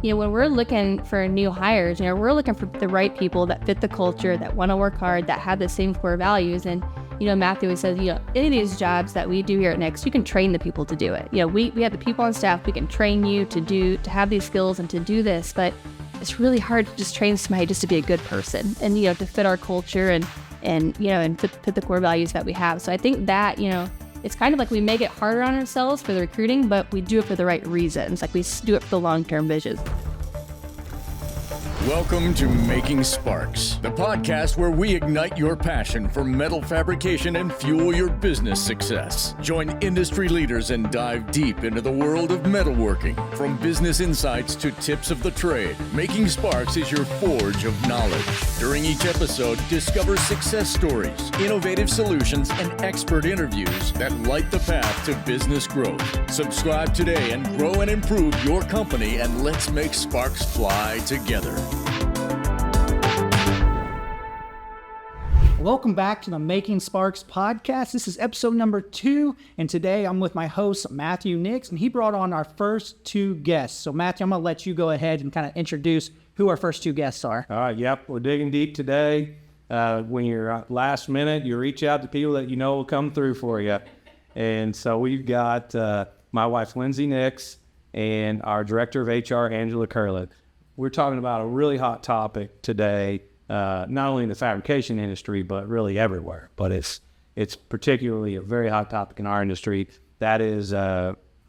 when we're looking for new hires, we're looking for the right people that fit the culture, that want to work hard, that have the same core values. And, Matthew always says, any of these jobs that we do here at Next, you can train the people to do it. We have the people on staff, we can train you to have these skills and to do this, but it's really hard to just train somebody just to be a good person and, to fit our culture and fit the core values that we have. So I think that, it's kind of like we make it harder on ourselves for the recruiting, but we do it for the right reasons. Like we do it for the long-term vision. Welcome to Making Sparks, the podcast where we ignite your passion for metal fabrication and fuel your business success. Join industry leaders and dive deep into the world of metalworking. From business insights to tips of the trade, Making Sparks is your forge of knowledge. During each episode, discover success stories, innovative solutions, and expert interviews that light the path to business growth. Subscribe today and grow and improve your company, and let's make sparks fly together. Welcome back to the Making Sparks podcast. This is episode number 2, and today I'm with my host, Matthew Nix, and he brought on our first 2 guests. So, Matthew, I'm going to let you go ahead and kind of introduce who our first 2 guests are. All right, yep, we're digging deep today. When you're last minute, you reach out to people that you know will come through for you. And so we've got my wife, Lindsey Nix, and our director of HR, Angela Kirlin. We're talking about a really hot topic today. Not only in the fabrication industry, but really everywhere. But it's particularly a very hot topic in our industry. That is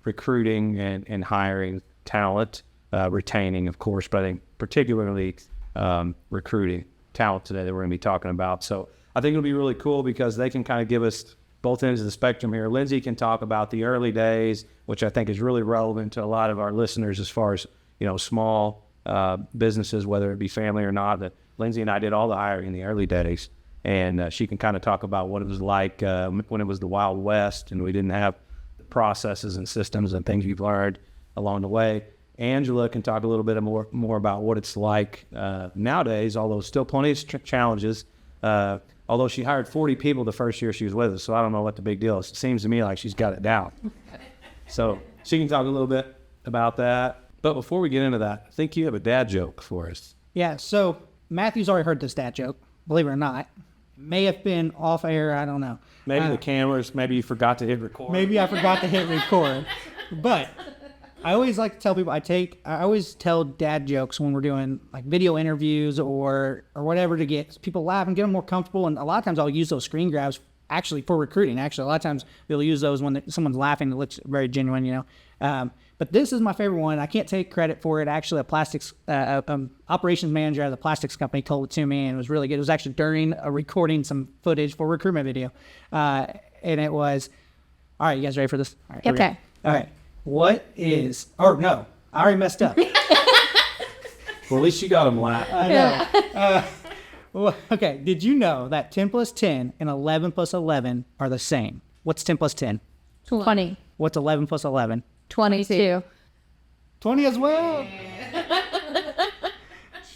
recruiting and hiring talent, retaining, of course, but I think particularly recruiting talent today that we're going to be talking about. So I think it'll be really cool because they can kind of give us both ends of the spectrum here. Lindsey can talk about the early days, which I think is really relevant to a lot of our listeners as far as, small businesses, whether it be family or not, that Lindsey and I did all the hiring in the early days, and she can kind of talk about what it was like when it was the Wild West and we didn't have the processes and systems and things we've learned along the way. Angela can talk a little bit more about what it's like nowadays, although still plenty of challenges. Although she hired 40 people the first year she was with us, so I don't know what the big deal is. It seems to me like she's got it down. So she can talk a little bit about that. But before we get into that, I think you have a dad joke for us. Yeah, so Matthew's already heard this dad joke, believe it or not. May have been off air, I don't know. Maybe the cameras, maybe you forgot to hit record. Maybe I forgot to hit record. But I always like to tell people, I always tell dad jokes when we're doing like video interviews or whatever to get people laughing, get them more comfortable. And a lot of times I'll use those screen grabs actually for recruiting. Actually, a lot of times we'll use those when someone's laughing. It looks very genuine, But this is my favorite one. I can't take credit for it. Actually, a plastics operations manager at the plastics company told it to me, and it was really good. It was actually during recording some footage for a recruitment video. And it was, all right, you guys ready for this? All right, Okay. All right. What is, no, I already messed up. Well, at least you got them laughing. I know. Okay, did you know that 10 plus 10 and 11 plus 11 are the same? What's 10 plus 10? 20. What's 11 plus 11? 22. 20 as well.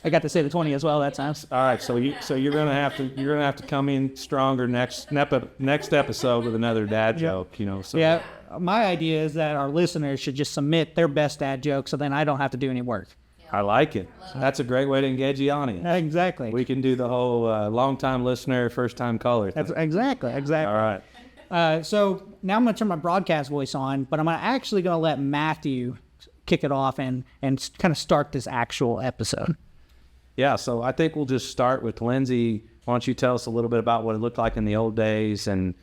I got to say the 20 as well that time. All right, so you're gonna have to come in stronger next episode with another dad joke. So. Yeah, my idea is that our listeners should just submit their best dad joke, so then I don't have to do any work. I like it. That's a great way to engage the audience. Exactly. We can do the whole long-time listener, first-time caller thing. That's exactly. All right. So now I'm going to turn my broadcast voice on, but I'm actually going to let Matthew kick it off and kind of start this actual episode. Yeah, so I think we'll just start with Lindsey. Why don't you tell us a little bit about what it looked like in the old days and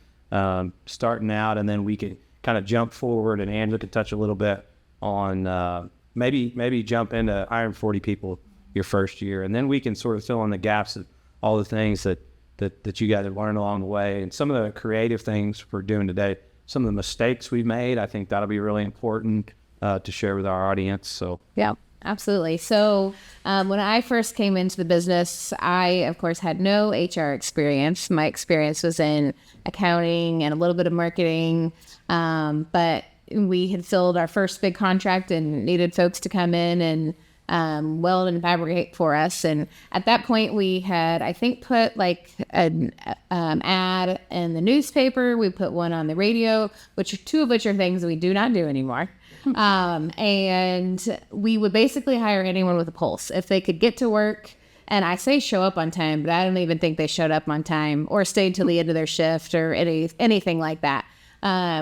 starting out, and then we can kind of jump forward, and Angela can touch a little bit on maybe jump into hiring 40 people your first year, and then we can sort of fill in the gaps of all the things that you guys have learned along the way, and some of the creative things we're doing today, some of the mistakes we've made. I think that'll be really important to share with our audience. So Yeah, absolutely. So when I first came into the business, I, of course, had no HR experience. My experience was in accounting and a little bit of marketing, but we had filled our first big contract and needed folks to come in and weld and fabricate for us. And at that point, we had, I think, put like an ad in the newspaper. We put one on the radio, two of which are things we do not do anymore. And we would basically hire anyone with a pulse. If they could get to work, and I say show up on time, but I don't even think they showed up on time or stayed till the end of their shift or anything like that.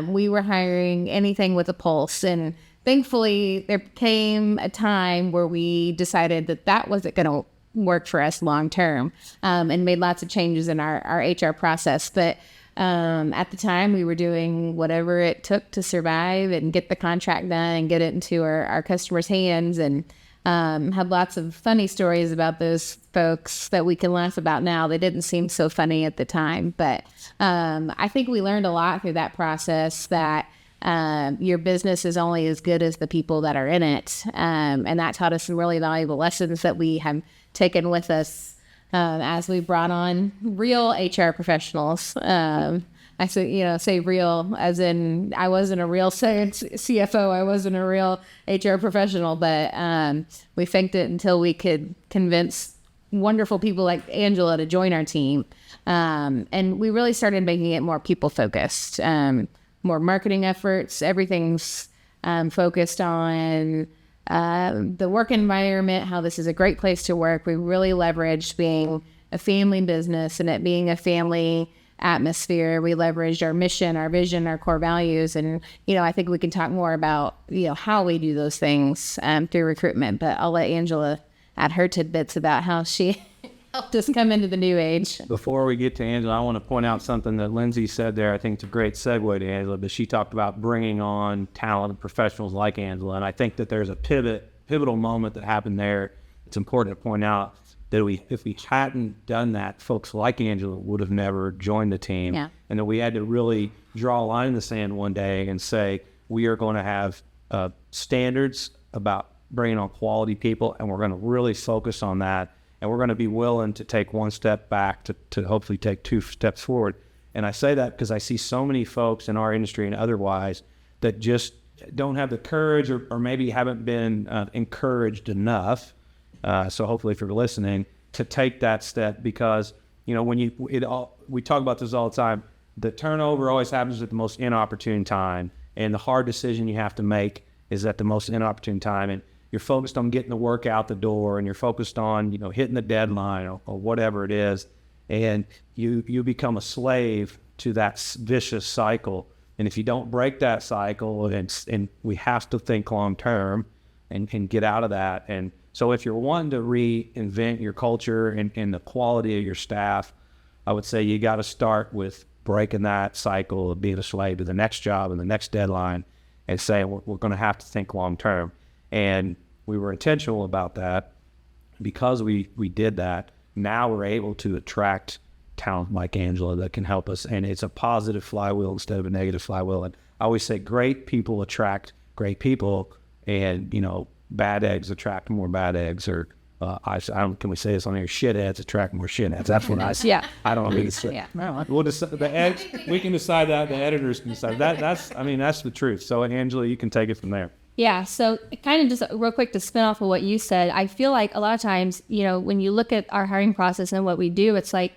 We were hiring anything with a pulse. And thankfully, there came a time where we decided that wasn't going to work for us long term, and made lots of changes in our HR process. But at the time, we were doing whatever it took to survive and get the contract done and get it into our customers' hands, and had lots of funny stories about those folks that we can laugh about now. They didn't seem so funny at the time, but I think we learned a lot through that process, that your business is only as good as the people that are in it. And that taught us some really valuable lessons that we have taken with us as we brought on real HR professionals. I say real as in I wasn't a real CFO. I wasn't a real HR professional, but we faked it until we could convince wonderful people like Angela to join our team. And we really started making it more people focused, more marketing efforts. Everything's focused on the work environment, how this is a great place to work. We really leveraged being a family business and it being a family atmosphere. We leveraged our mission, our vision, our core values. And, I think we can talk more about, how we do those things through recruitment, but I'll let Angela add her tidbits about how she helped us come into the new age. Before we get to Angela, I want to point out something that Lindsey said there. I think it's a great segue to Angela, but she talked about bringing on talented professionals like Angela. And I think that there's a pivotal moment that happened there. It's important to point out that if we hadn't done that, folks like Angela would have never joined the team. Yeah. And that we had to really draw a line in the sand one day and say, we are going to have standards about bringing on quality people, and we're going to really focus on that. And we're going to be willing to take one step back to hopefully take two steps forward. And I say that because I see so many folks in our industry and otherwise that just don't have the courage or maybe haven't been encouraged enough. So hopefully if you're listening, to take that step, because, we talk about this all the time. The turnover always happens at the most inopportune time. And the hard decision you have to make is at the most inopportune time. And you're focused on getting the work out the door, and you're focused on, hitting the deadline or whatever it is. And you become a slave to that vicious cycle. And if you don't break that cycle, and we have to think long term and get out of that. And so if you're wanting to reinvent your culture and the quality of your staff, I would say you got to start with breaking that cycle of being a slave to the next job and the next deadline, and saying we're going to have to think long term. And we were intentional about that. Because we did that, now we're able to attract talent like Angela that can help us. And it's a positive flywheel instead of a negative flywheel. And I always say great people attract great people, and, bad eggs attract more bad eggs. Or can we say this on here? Shitheads attract more shitheads. That's what I say. Yeah. I don't know what to say. Yeah. We'll decide, we can decide that. The editors can decide that. That's the truth. So Angela, you can take it from there. Yeah, so kind of just real quick to spin off of what you said, I feel like a lot of times, when you look at our hiring process and what we do, it's like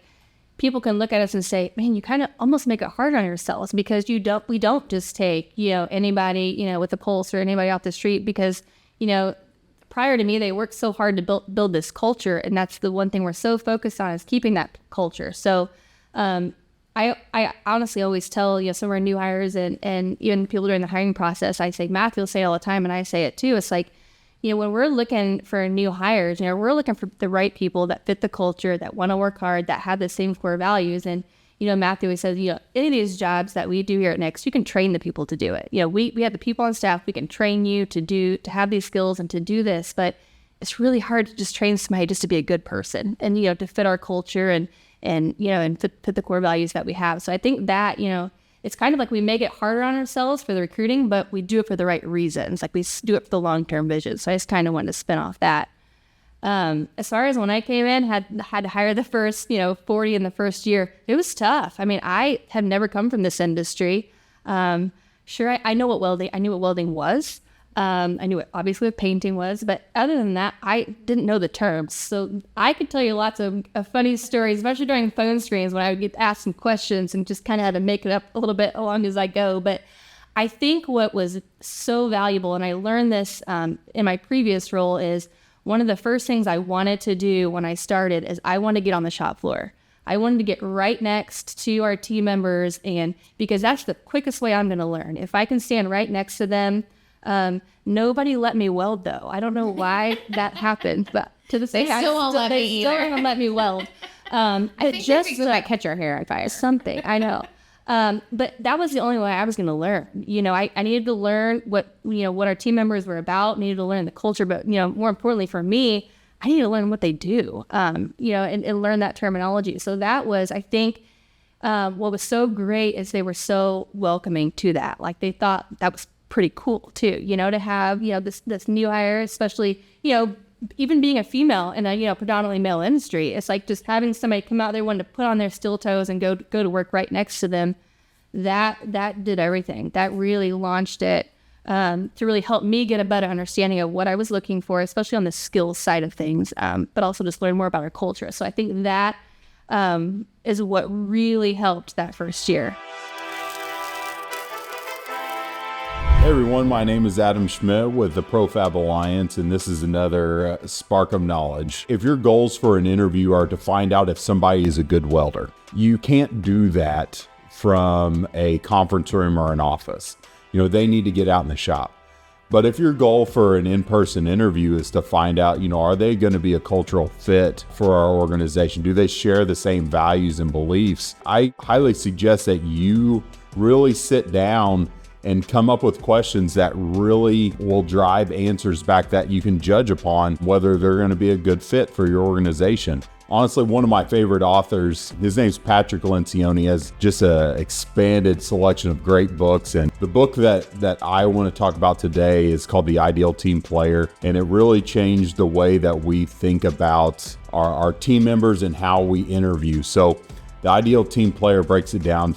people can look at us and say, man, you kind of almost make it hard on yourselves, because we don't just take, anybody, with a pulse or anybody off the street, because, prior to me, they worked so hard to build this culture. And that's the one thing we're so focused on, is keeping that culture. So, I honestly always tell, some of our new hires and even people during the hiring process, I say, Matthew will say it all the time, and I say it too. It's like, when we're looking for new hires, we're looking for the right people that fit the culture, that want to work hard, that have the same core values. And, Matthew always says, any of these jobs that we do here at Next, you can train the people to do it. We have the people on staff, we can train you to have these skills and to do this, but it's really hard to just train somebody just to be a good person and, to fit our culture and fit the core values that we have. So I think that, it's kind of like we make it harder on ourselves for the recruiting, but we do it for the right reasons. Like we do it for the long-term vision. So I just kind of wanted to spin off that. As far as when I came in, had to hire the first, 40 in the first year, it was tough. I mean, I have never come from this industry. Sure, I knew what welding was. I knew obviously what painting was, but other than that, I didn't know the terms. So I could tell you lots of funny stories, especially during phone screens when I would get asked some questions and just kind of had to make it up a little bit along as I go. But I think what was so valuable, and I learned this in my previous role, is one of the first things I wanted to do when I started is I wanted to get on the shop floor. I wanted to get right next to our team members, and because that's the quickest way I'm going to learn. If I can stand right next to them, nobody let me weld though. I don't know why that happened, but to this day, They still won't let me they still either. haven't let me weld. I think just they might catch our hair on fire. Something, I know. But that was the only way I was going to learn. I needed to learn what our team members were about, needed to learn the culture, but, more importantly for me, I needed to learn what they do, and learn that terminology. So that was, I think, what was so great is they were so welcoming to that. Like they thought that was pretty cool too, to have, this new hire, especially, even being a female in a predominantly male industry. It's like just having somebody come out there wanting to put on their steel toes and go to work right next to them. That did everything. That really launched it to really help me get a better understanding of what I was looking for, especially on the skills side of things, but also just learn more about our culture. So I think that is what really helped that first year. Hey everyone, my name is Adam Schmidt with the ProFab Alliance, and this is another Spark of Knowledge. If your goals for an interview are to find out if somebody is a good welder, you can't do that from a conference room or an office. They need to get out in the shop. But if your goal for an in-person interview is to find out, are they going to be a cultural fit for our organization? Do they share the same values and beliefs? I highly suggest that you really sit down and come up with questions that really will drive answers back that you can judge upon whether they're going to be a good fit for your organization. Honestly, one of my favorite authors, his name's Patrick Lencioni, has just an expanded selection of great books. And the book that I want to talk about today is called The Ideal Team Player. And it really changed the way that we think about our team members and how we interview. So the Ideal Team Player breaks it down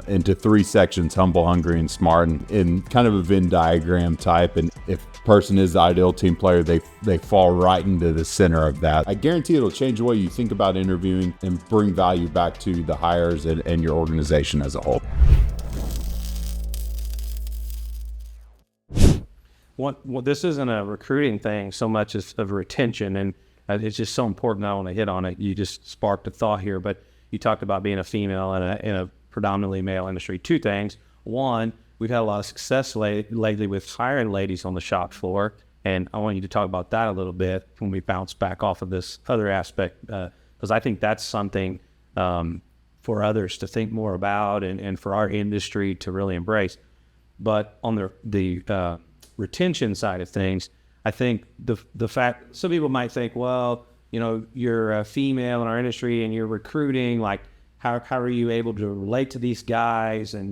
into 3 sections: humble, hungry, and smart, and in kind of a Venn diagram type. And if a person is the ideal team player, they fall right into the center of that. I guarantee it'll change the way you think about interviewing and bring value back to the hires and your organization as a whole. Well, this isn't a recruiting thing so much as of retention, and it's just so important. I want to hit on it. You just sparked a thought here, but you talked about being a female in a predominantly male industry. 2 things. One, we've had a lot of success lately with hiring ladies on the shop floor, and I want you to talk about that a little bit when we bounce back off of this other aspect, because I think that's something for others to think more about and for our industry to really embrace. But on the retention side of things, I think the fact, some people might think, well, you're a female in our industry and you're recruiting, like how are you able to relate to these guys and,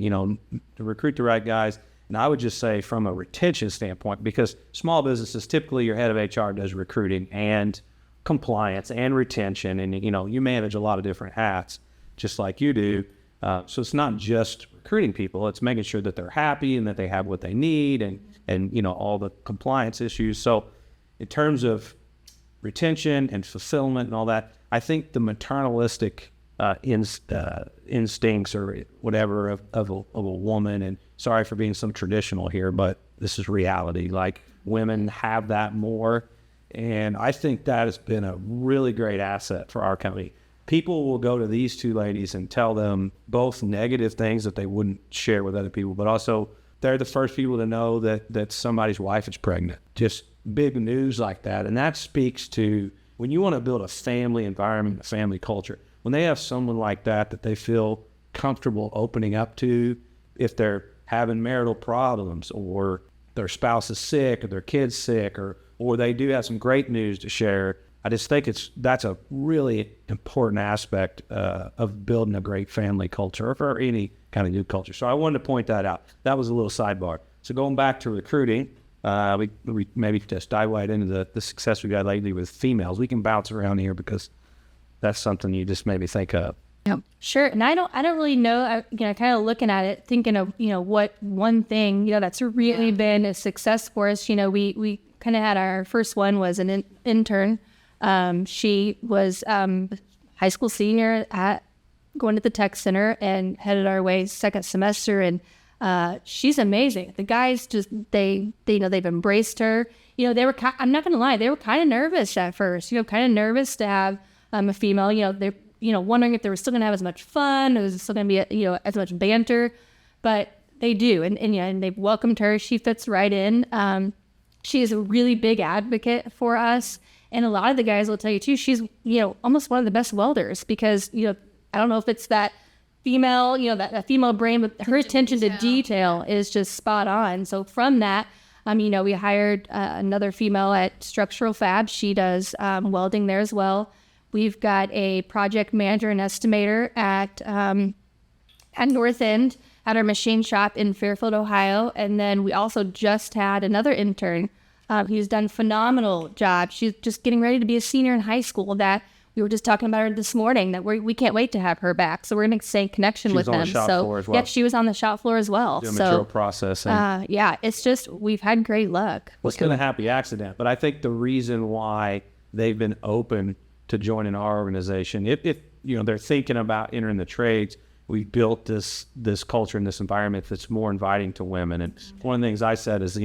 to recruit the right guys? And I would just say from a retention standpoint, because small businesses, typically your head of HR does recruiting and compliance and retention. And, you manage a lot of different hats just like you do. So it's not just recruiting people, it's making sure that they're happy and that they have what they need and all the compliance issues. So in terms of retention and fulfillment and all that, I think the maternalistic instincts or whatever of a woman, and sorry for being some traditional here, but this is reality. Like, women have that more, and I think that has been a really great asset for our company. People will go to these 2 ladies and tell them both negative things that they wouldn't share with other people, but also they're the first people to know that somebody's wife is pregnant. Just big news like that. And that speaks to when you want to build a family environment, a family culture, when they have someone like that they feel comfortable opening up to, if they're having marital problems or their spouse is sick or their kid's sick or they do have some great news to share. I just think that's a really important aspect of building a great family culture or for any kind of new culture. So I wanted to point that out. That was a little sidebar. So going back to recruiting, we maybe just dive right into the success we got lately with females. We can bounce around here because that's something you just made me think of. Yeah, sure. And I don't really know, kind of looking at it, thinking of, what one thing, that's really been a success for us. We kind of had our first one was an intern. She was high school senior at going to the tech center and headed our way second semester. And She's amazing. The guys just, they they've embraced her. They were, I'm not going to lie, they were kind of nervous at first, kind of nervous to have a female, they're, wondering if they were still going to have as much fun, it was still going to be, as much banter, but they do. And they've welcomed her. She fits right in. She is a really big advocate for us. And a lot of the guys will tell you too, she's, almost one of the best welders because, I don't know if it's that female, that female brain, but her attention to detail is just spot on. So from that, we hired another female at Structural Fab. She does welding there as well. We've got a project manager and estimator at North End at our machine shop in Fairfield, Ohio. And then we also just had another intern who's done a phenomenal job. She's just getting ready to be a senior in high school that we were just talking about her this morning that we can't wait to have her back. So we're going to stay in connection with them. She was on the shop floor as well. Yeah, she was on the shop floor as well. Doing material processing. It's just, we've had great luck. It's been a happy accident. But I think the reason why they've been open to joining our organization, if they're thinking about entering the trades, we've built this culture and this environment that's more inviting to women. And one of the things I said is,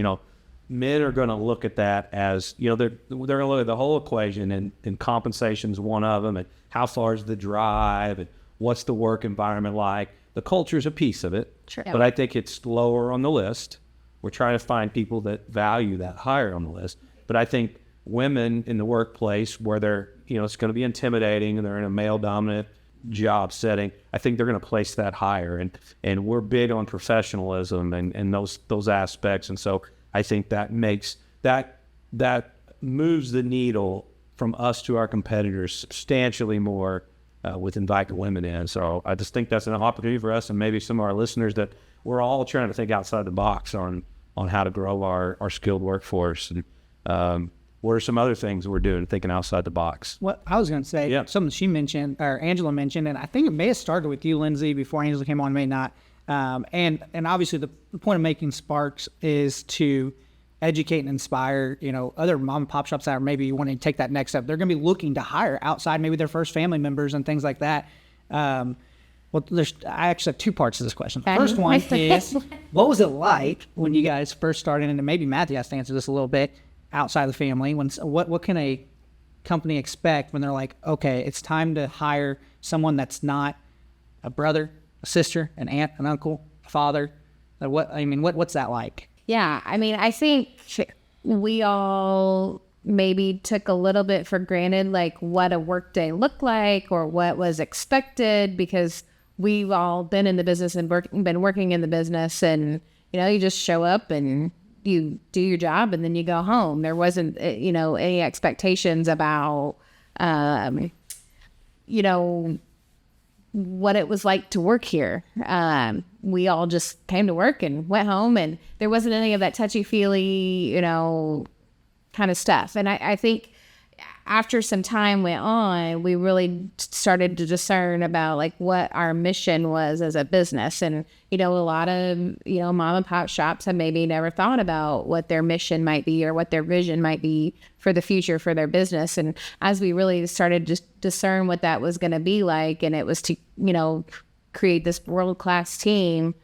men are going to look at that as, they're going to look at the whole equation, and compensation's one of them, and how far is the drive, and what's the work environment like. The culture is a piece of it, Sure. But I think it's lower on the list. We're trying to find people that value that higher on the list. But I think women in the workplace where they're, it's going to be intimidating and they're in a male-dominant job setting, I think they're going to place that higher. And we're big on professionalism and those aspects. And so I think that makes that moves the needle from us to our competitors substantially more with inviting women in. So I just think that's an opportunity for us and maybe some of our listeners that we're all trying to think outside the box on how to grow our skilled workforce. And what are some other things we're doing, thinking outside the box? What I was going to say, something she mentioned, or Angela mentioned, and I think it may have started with you, Lindsey, before Angela came on, may not. And obviously the point of Making Sparks is to educate and inspire, other mom and pop shops that are maybe wanting to take that next step. They're going to be looking to hire outside, maybe their first family members and things like that. I actually have two parts to this question. The first one is, what was it like when you guys first started, and maybe Matthew has to answer this a little bit, outside the family, what can a company expect when they're like, okay, it's time to hire someone that's not a brother, a sister, an aunt, an uncle, a father? What's that like? Yeah, I think we all maybe took a little bit for granted, like what a workday looked like or what was expected, because we've all been in the business and been working in the business, and you just show up and you do your job and then you go home. There wasn't, any expectations about, what it was like to work here. We all just came to work and went home, and there wasn't any of that touchy-feely, kind of stuff. And I think after some time went on, we really started to discern about like what our mission was as a business. And, a lot of, mom and pop shops have maybe never thought about what their mission might be or what their vision might be for the future for their business. And as we really started to discern what that was going to be like, and it was to, create this world-class team,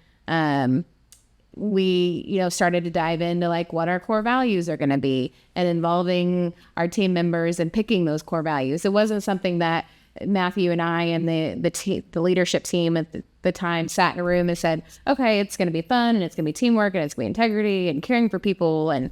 we, started to dive into like what our core values are going to be and involving our team members and picking those core values. It wasn't something that Matthew and I and the leadership team at the time sat in a room and said, okay, it's going to be fun and it's going to be teamwork and it's going to be integrity and caring for people and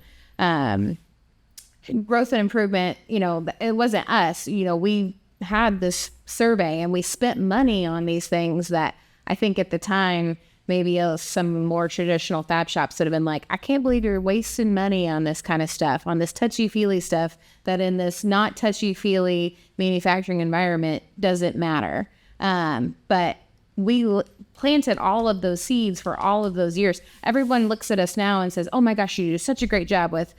growth and improvement. It wasn't us. We had this survey and we spent money on these things that I think at the time maybe some more traditional fab shops that have been like, I can't believe you're wasting money on this kind of stuff, on this touchy-feely stuff that in this not touchy-feely manufacturing environment doesn't matter. But we planted all of those seeds for all of those years. Everyone looks at us now and says, oh my gosh, you do such a great job with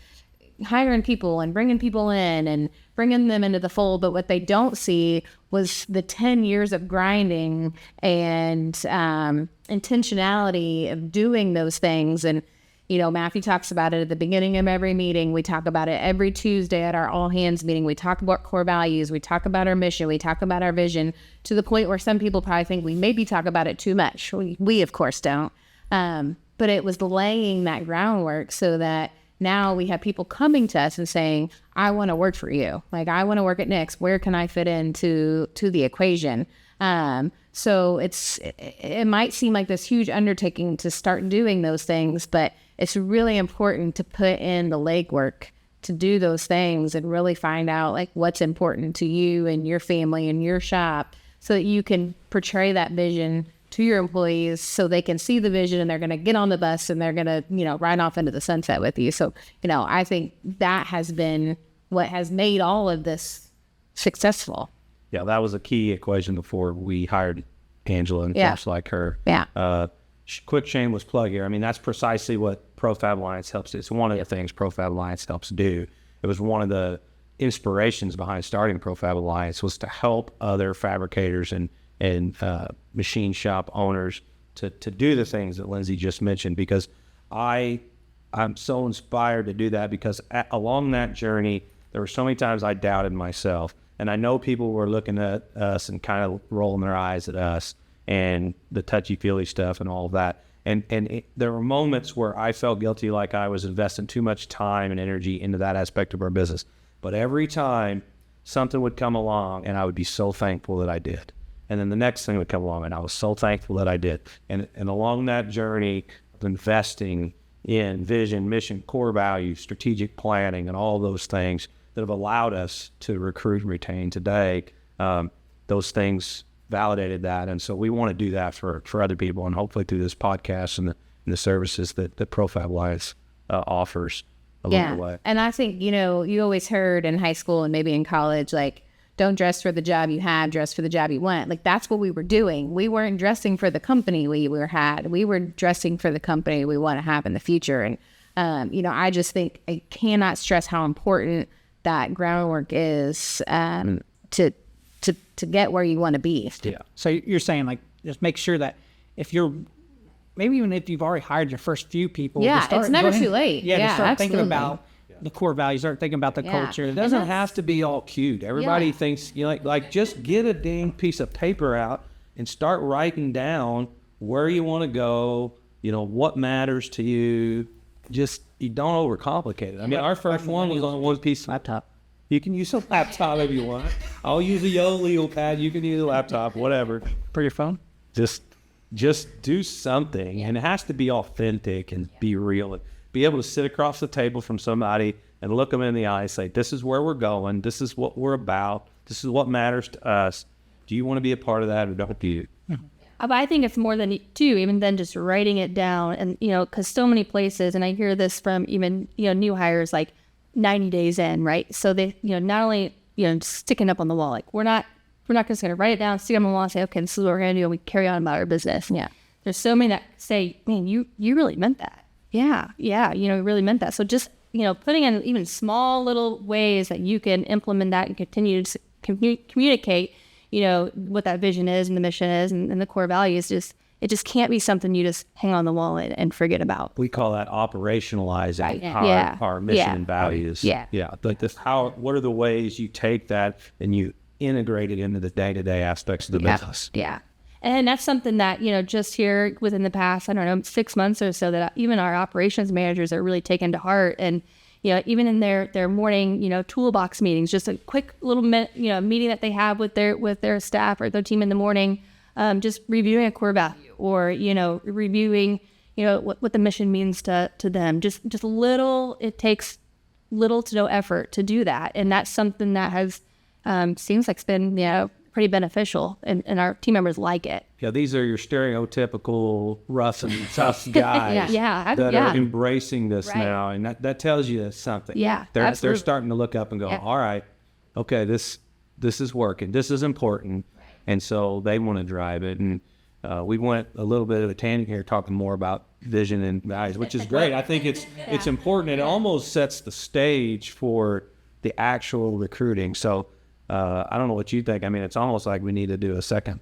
hiring people and bringing people in and bringing them into the fold. But what they don't see was the 10 years of grinding and intentionality of doing those things. And, Matthew talks about it at the beginning of every meeting. We talk about it every Tuesday at our all hands meeting. We talk about core values. We talk about our mission. We talk about our vision, to the point where some people probably think we maybe talk about it too much. We of course don't. But it was laying that groundwork so that now we have people coming to us and saying, I want to work for you. Like, I want to work at Nix. Where can I fit into the equation? So it might seem like this huge undertaking to start doing those things, but it's really important to put in the legwork to do those things and really find out like what's important to you and your family and your shop so that you can portray that vision to your employees so they can see the vision and they're going to get on the bus and they're going to, ride off into the sunset with you. So, I think that has been what has made all of this successful. Yeah, that was a key equation before we hired Angela and folks like her. Yeah. Quick shameless plug here. I mean, that's precisely what ProFab Alliance helps. It's one of the things ProFab Alliance helps do. It was one of the inspirations behind starting ProFab Alliance was to help other fabricators and machine shop owners to do the things that Lindsey just mentioned, because I'm so inspired to do that because along that journey, there were so many times I doubted myself. And I know people were looking at us and kind of rolling their eyes at us and the touchy-feely stuff and all of that. And there were moments where I felt guilty, like I was investing too much time and energy into that aspect of our business. But every time something would come along and I would be so thankful that I did. And then the next thing would come along and I was so thankful that I did. And along that journey of investing in vision, mission, core values, strategic planning, and all those things that have allowed us to recruit and retain today, those things validated that. And so we want to do that for other people, and hopefully through this podcast and the services that ProFab Alliance offers along the way. And I think, you always heard in high school and maybe in college, like, don't dress for the job you have, dress for the job you want. Like, that's what we were doing. We weren't dressing for the company we had. We were dressing for the company we want to have in the future. And, I just think I cannot stress how important that groundwork is to get where you want to be. Yeah. So you're saying, like, just make sure that maybe even if you've already hired your first few people. It's never too late. Yeah, start thinking about the core values, start thinking about the culture. It doesn't have to be all cute. Everybody thinks, like just get a dang piece of paper out and start writing down where you want to go, what matters to you. Just, you don't overcomplicate it. I mean, our first one was on one piece of laptop. You can use a laptop if you want. I'll use a yellow legal pad. You can use a laptop, whatever. For your phone? Just do something. And it has to be authentic and be real. And be able to sit across the table from somebody and look them in the eye and say, this is where we're going. This is what we're about. This is what matters to us. Do you want to be a part of that or don't you? But I think it's more than even than just writing it down. And, because so many places, and I hear this from even, new hires, like 90 days in, right? So they, not only, sticking up on the wall, like we're not just going to write it down, stick it on the wall and say, okay, this is what we're going to do. And we carry on about our business. Yeah. There's so many that say, man, you really meant that. Yeah. Really meant that. So just, putting in even small little ways that you can implement that and continue to communicate, what that vision is and the mission is and the core values, it just can't be something you just hang on the wall and forget about. We call that operationalizing our mission and values. Yeah. Like what are the ways you take that and you integrate it into the day-to-day aspects of the business? Yeah. And that's something that, just here within the past, 6 months or so, that even our operations managers are really taking to heart. And, even in their morning, toolbox meetings, just a quick little meeting that they have with their staff or their team in the morning, just reviewing a core value or, reviewing, what the mission means to them. Just little, it takes little to no effort to do that. And that's something that has, seems like it's been, pretty beneficial, and our team members like it. Yeah, these are your stereotypical rough and tough guys that are embracing this now, and that tells you something. Yeah, they're starting to look up and go, all right, okay, this is working, this is important, and so they want to drive it. And we went a little bit of a tangent here talking more about vision and values, which is great. I think it's important. It almost sets the stage for the actual recruiting. So I don't know what you think. I mean, it's almost like we need to do a second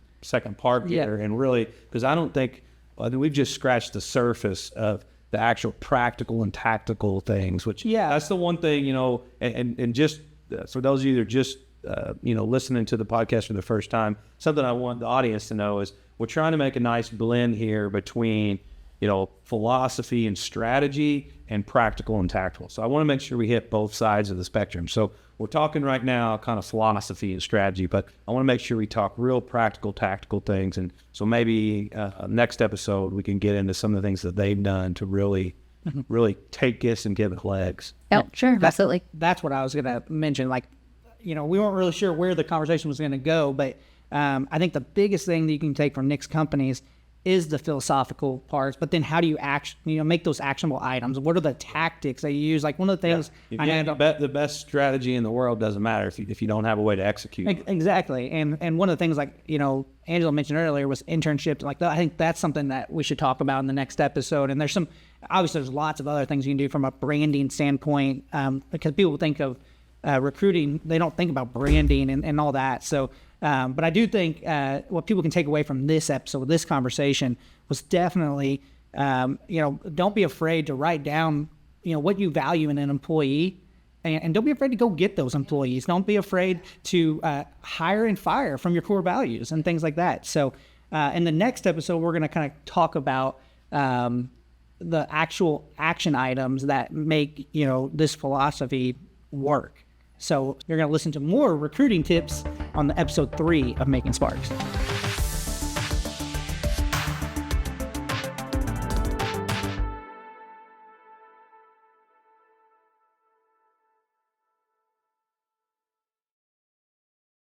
part here, and really, because I think we've just scratched the surface of the actual practical and tactical things, which that's the one thing, and just for those of you that are just listening to the podcast for the first time, something I want the audience to know is we're trying to make a nice blend here between philosophy and strategy and practical and tactical. So I want to make sure we hit both sides of the spectrum. So we're talking right now kind of philosophy and strategy, but I want to make sure we talk real practical, tactical things. And so maybe next episode we can get into some of the things that they've done to really take this and give it legs. Oh, sure. Absolutely. That's what I was going to mention. Like, we weren't really sure where the conversation was going to go, but I think the biggest thing that you can take from Nick's companies is the philosophical parts, but then how do you make those actionable items? What are the tactics that you use? Like one of the things the best strategy in the world doesn't matter if you don't have a way to execute. Exactly. And one of the things like, Angela mentioned earlier was internships. Like I think that's something that we should talk about in the next episode. And there's lots of other things you can do from a branding standpoint, because people think of recruiting, they don't think about branding and all that. So, but I do think what people can take away from this episode, this conversation, was definitely, don't be afraid to write down, what you value in an employee, and don't be afraid to go get those employees. Don't be afraid to hire and fire from your core values and things like that. So, in the next episode, we're going to kind of talk about the actual action items that make, this philosophy work. So you're going to listen to more recruiting tips on the episode 3 of Making Sparks.